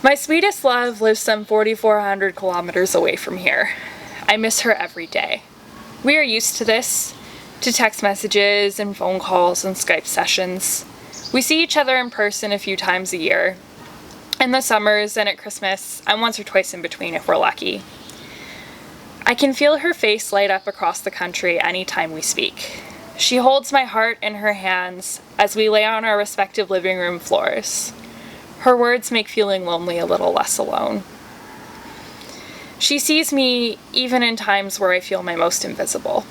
My sweetest love lives some 4,400 kilometers away from here. I miss her every day. We are used to this, to text messages and phone calls and Skype sessions. We see each other in person a few times a year, in the summers and at Christmas, and once or twice in between if we're lucky. I can feel her face light up across the country anytime we speak. She holds my heart in her hands as we lay on our respective living room floors. Her words make feeling lonely a little less alone. She sees me even in times where I feel my most invisible.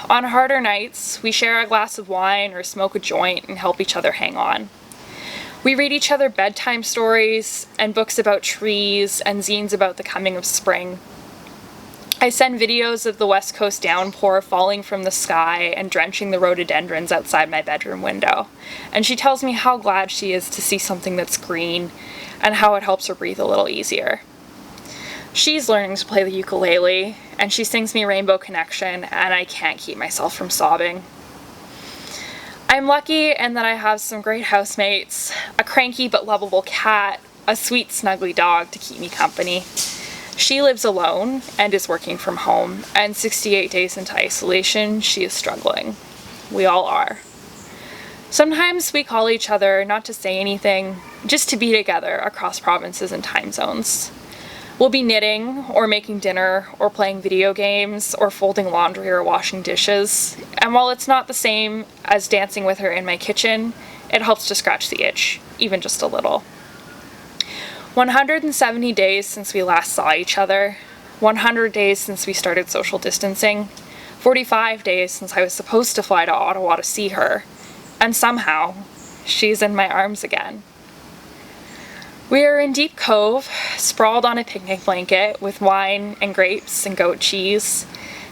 On harder nights, we share a glass of wine or smoke a joint and help each other hang on. We read each other bedtime stories and books about trees and zines about the coming of spring. I send videos of the West Coast downpour falling from the sky and drenching the rhododendrons outside my bedroom window. And she tells me how glad she is to see something that's green and how it helps her breathe a little easier. She's learning to play the ukulele, and she sings me Rainbow Connection, and I can't keep myself from sobbing. I'm lucky in that I have some great housemates, a cranky but lovable cat, a sweet snuggly dog to keep me company. She lives alone and is working from home, and 68 days into isolation, she is struggling. We all are. Sometimes we call each other not to say anything, just to be together across provinces and time zones. We'll be knitting, or making dinner, or playing video games, or folding laundry or washing dishes, and while it's not the same as dancing with her in my kitchen, it helps to scratch the itch, even just a little. 170 days since we last saw each other, 100 days since we started social distancing, 45 days since I was supposed to fly to Ottawa to see her, and somehow, she's in my arms again. We are in Deep Cove, sprawled on a picnic blanket with wine and grapes and goat cheese.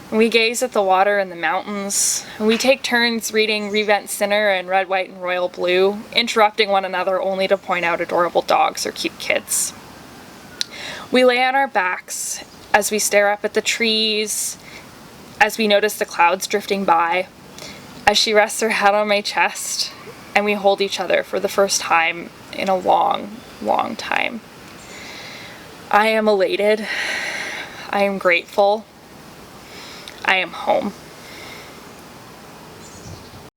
And we gaze at the water and the mountains. And we take turns reading Revent Sinner and Red, White, and Royal Blue, interrupting one another only to point out adorable dogs or cute kids. We lay on our backs as we stare up at the trees, as we notice the clouds drifting by, as she rests her head on my chest, and we hold each other for the first time in a long time. I am elated. I am grateful. I am home.